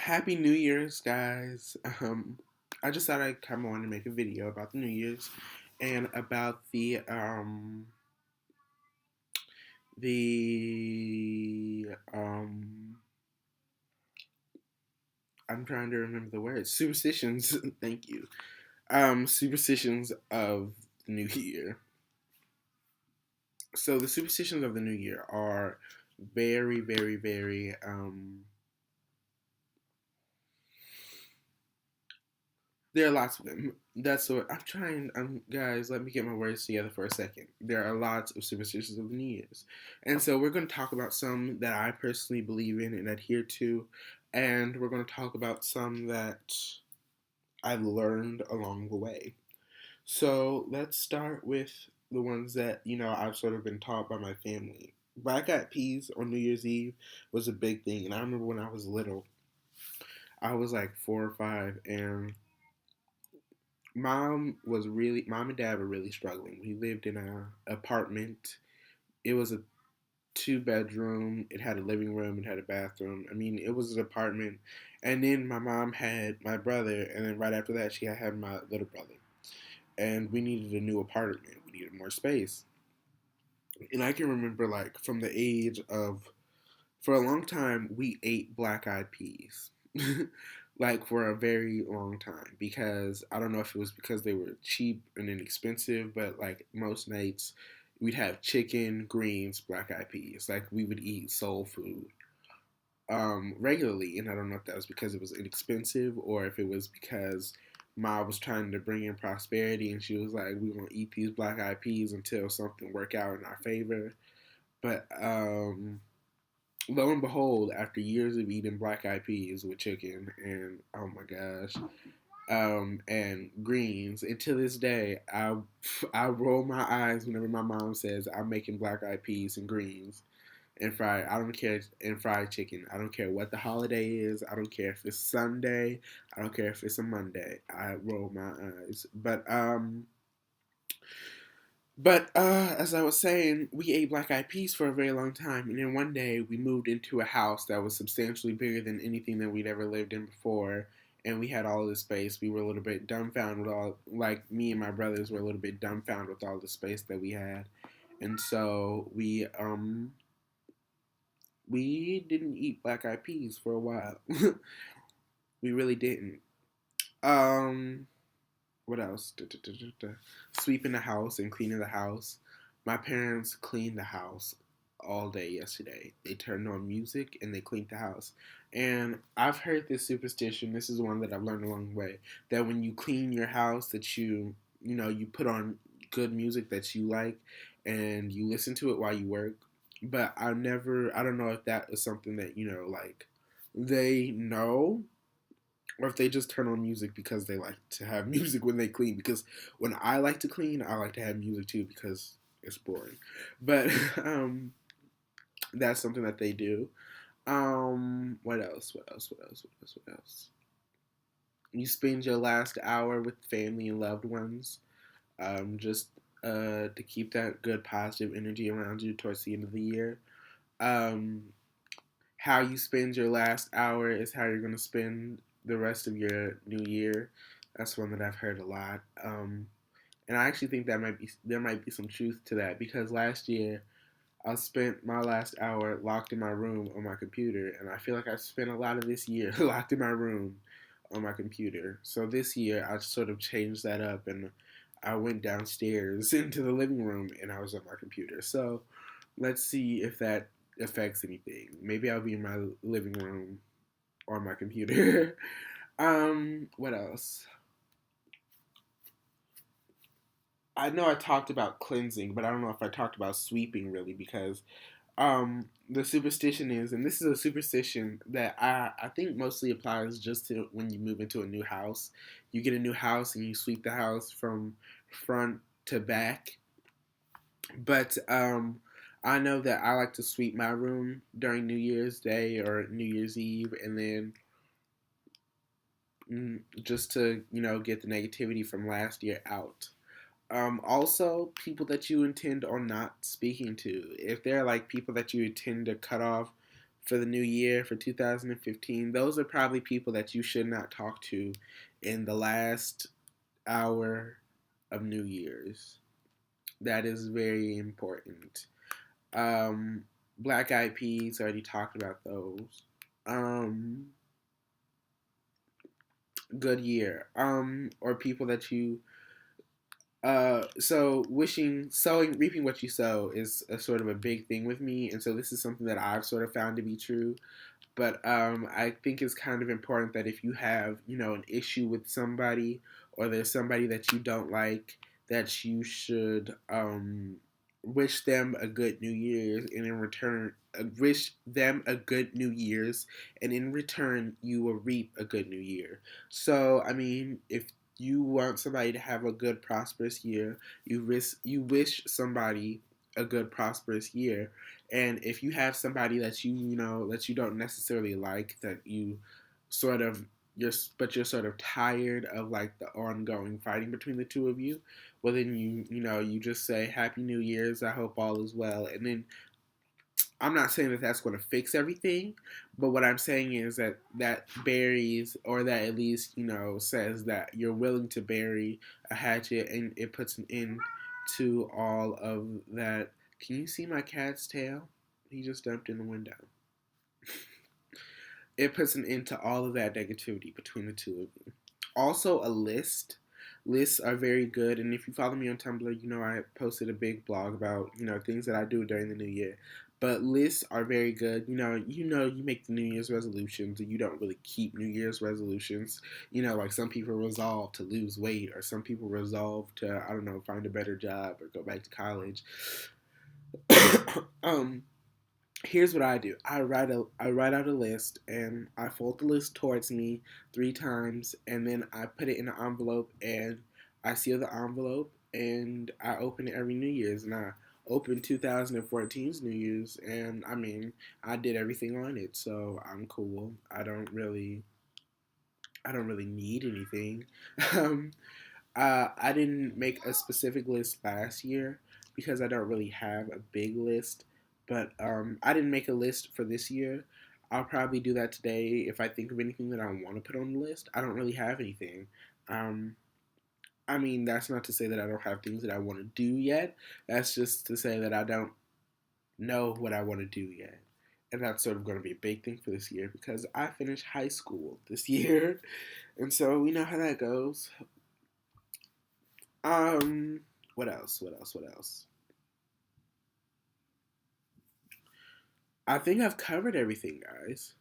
Happy New Year's, guys. I just thought I'd come on and make a video about the New Year's and about the I'm trying to remember the word superstitions. Thank you. Superstitions of the New Year. So the superstitions of the New Year are very, very, very there are lots of them. That's what I'm trying. Guys, let me get my words together for a second. There are lots of superstitions of the New Year's, and so we're going to talk about some that I personally believe in and adhere to, and we're going to talk about some that I've learned along the way. So let's start with the ones that I've sort of been taught by my family. Black eyed peas on New Year's Eve was a big thing, and I remember when I was little, I was like 4 or 5, and mom and dad were really struggling. We lived in a apartment. It was a 2 bedroom. It had a living room. It had a bathroom. I mean, it was an apartment. And then my mom had my brother, and then right after that, she had my little brother. And we needed a new apartment. We needed more space. And I can remember, like, from the age of, for a long time, we ate black eyed peas. Like for a very long time, because I don't know if it was because they were cheap and inexpensive, but like most nights we'd have chicken, greens, black eyed peas. Like we would eat soul food regularly, and I don't know if that was because it was inexpensive or if it was because Ma was trying to bring in prosperity and she was like, we're gonna eat these black eyed peas until something work out in our favor. But lo and behold, after years of eating black eyed peas with chicken and oh my gosh, and greens, and to this day, I roll my eyes whenever my mom says I'm making black eyed peas and greens and fried. I don't care, and fried chicken. I don't care what the holiday is. I don't care if it's Sunday. I don't care if it's a Monday. I roll my eyes. But as I was saying, we ate black eyed peas for a very long time, and then one day we moved into a house that was substantially bigger than anything that we'd ever lived in before, and we had all this space. We were a little bit dumbfounded with all, like me and my brothers were a little bit dumbfounded with all the space that we had, and so we didn't eat black eyed peas for a while. We really didn't. Um, what else? Sweeping the house and cleaning the house. My parents cleaned the house all day yesterday. They turned on music and they cleaned the house. And I've heard this superstition. This is one that I've learned along the way. That when you clean your house, that you put on good music that you like, and you listen to it while you work. But I don't know if that is something that like they know, or if they just turn on music because they like to have music when they clean. Because when I like to clean, I like to have music too because it's boring. But that's something that they do. What else? What else? What else? What else? What else? You spend your last hour with family and loved ones, just to keep that good positive energy around you towards the end of the year. Um, how you spend your last hour is how you're going to spend the rest of your new year. That's one that I've heard a lot. And I actually think there might be some truth to that, because last year I spent my last hour locked in my room on my computer, and I feel like I spent a lot of this year locked in my room on my computer. So this year I sort of changed that up, and I went downstairs into the living room and I was on my computer. So let's see if that affects anything. Maybe I'll be in my living room on my computer. What else? I know I talked about cleansing, but I don't know if I talked about sweeping really, because the superstition is, and this is a superstition that I think mostly applies just to when you move into a new house. You get a new house and you sweep the house from front to back. But I know that I like to sweep my room during New Year's Day or New Year's Eve, and then just to get the negativity from last year out. Also, people that you intend on not speaking to, if they're like people that you intend to cut off for the new year for 2015, those are probably people that you should not talk to in the last hour of New Year's. That is very important. Um, Black Eyed Peas, already talked about those. Um, Good year. Or people that you so sowing, reaping what you sow is a sort of a big thing with me, and so this is something that I've sort of found to be true. But I think it's kind of important that if you have, an issue with somebody, or there's somebody that you don't like, that you should wish them a good New Year's, and in return, wish them a good New Year's, and in return, you will reap a good New Year. So, I mean, if you want somebody to have a good, prosperous year, you wish somebody a good, prosperous year. And if you have somebody that that you don't necessarily like, that you sort of you're sort of tired of like the ongoing fighting between the two of you, well then you just say Happy New Year's, I hope all is well. And then I'm not saying that that's going to fix everything, but what I'm saying is that buries, or that at least says that you're willing to bury a hatchet, and it puts an end to all of that. Can you see my cat's tail? He just jumped in the window. It puts an end to all of that negativity between the two of you. Also, a list. Lists are very good, and if you follow me on Tumblr, I posted a big blog about things that I do during the new year. But lists are very good. You make the New Year's resolutions, and you don't really keep New Year's resolutions. Like some people resolve to lose weight, or some people resolve to, I don't know, find a better job or go back to college. um, Here's what I do. I write out a list, and I fold the list towards me 3 times, and then I put it in an envelope, and I seal the envelope, and I open it every New Year's. And I opened 2014's New Year's, and I mean, I did everything on it, so I'm cool. I don't really need anything. um, I didn't make a specific list last year because I don't really have a big list. But I didn't make a list for this year. I'll probably do that today if I think of anything that I want to put on the list. I don't really have anything. Um, I mean, that's not to say that I don't have things that I want to do yet. That's just to say that I don't know what I want to do yet. And that's sort of going to be a big thing for this year because I finished high school this year. And so we know how that goes. Um, what else? What else? What else? I think I've covered everything, guys.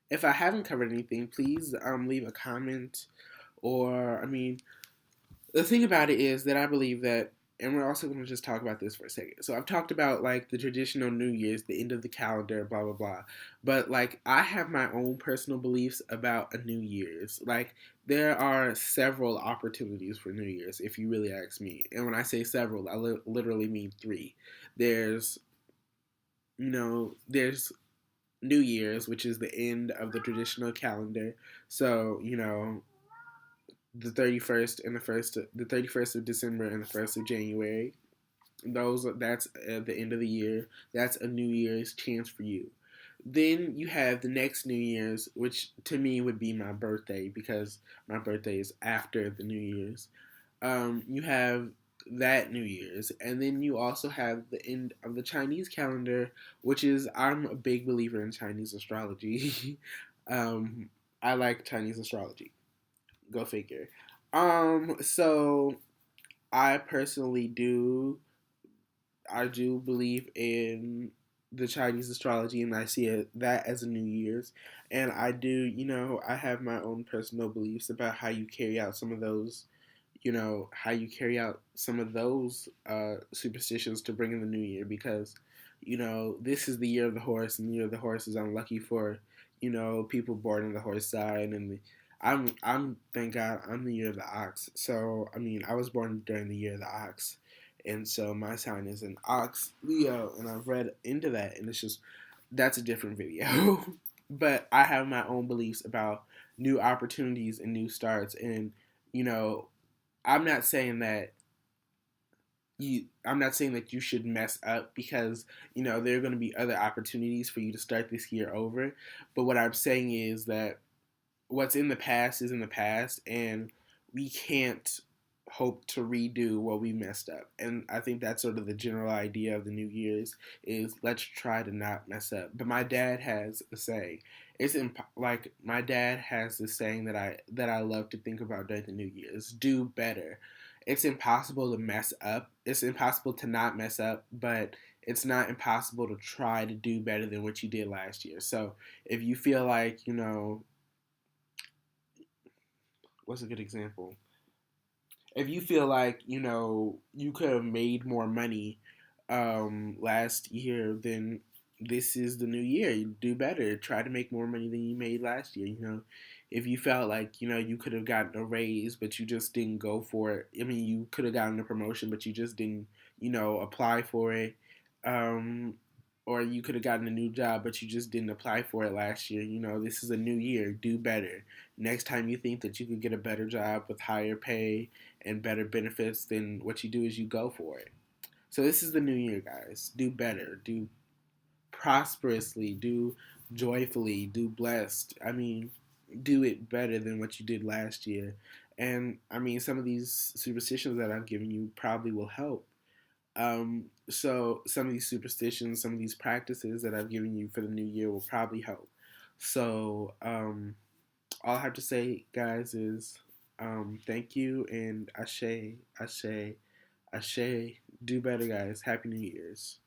If I haven't covered anything, please leave a comment. Or, I mean, the thing about it is that I believe that, and we're also going to just talk about this for a second. So I've talked about like the traditional New Year's, the end of the calendar, blah blah blah. But like I have my own personal beliefs about a New Year's. Like there are several opportunities for New Year's, if you really ask me. And when I say several, I literally mean three. There's there's New Year's, which is the end of the traditional calendar. So, the 31st and the 31st of December and the 1st of January. That's the end of the year. That's a New Year's chance for you. Then you have the next New Year's, which to me would be my birthday because my birthday is after the New Year's. You have that New Year's, and then you also have the end of the Chinese calendar, which is I'm a big believer in Chinese astrology. um, I like Chinese astrology. Go figure. So I personally do believe in the Chinese astrology, and I see that as a New Year's. And I do, I have my own personal beliefs about how you carry out some of those superstitions to bring in the new year because, this is the year of the horse, and the year of the horse is unlucky for, people born in the horse sign. And thank God, I'm the year of the ox. So, I mean, I was born during the year of the ox. And so my sign is an ox Leo, and I've read into that, and that's a different video. But I have my own beliefs about new opportunities and new starts, and, you know, I'm not saying that I'm not saying that you should mess up, because there are going to be other opportunities for you to start this year over. But what I'm saying is that what's in the past is in the past, and we can't hope to redo what we messed up. And I think that's sort of the general idea of the New Year's, is let's try to not mess up. But my dad has a saying. Like my dad has this saying that I love to think about during the New Year's: do better. It's impossible to mess up. It's impossible to not mess up, but it's not impossible to try to do better than what you did last year. So if you feel like, what's a good example? If you feel like you could have made more money last year, then this is the new year. You do better. Try to make more money than you made last year. If you felt like you could have gotten a raise but you just didn't go for it. I mean, you could have gotten a promotion but you just didn't apply for it. Um, or you could have gotten a new job but you just didn't apply for it last year. This is a new year. Do better. Next time you think that you could get a better job with higher pay and better benefits, then what you do is you go for it. So this is the new year, guys. Do better. Do prosperously. Do joyfully. Do blessed. I mean, do it better than what you did last year. And I mean, some of these superstitions that I've given you probably will help. So some of these superstitions, some of these practices that I've given you for the new year will probably help. So all I have to say, guys, is thank you, and ashe, ashe, ashe. Do better, guys. Happy New Year's.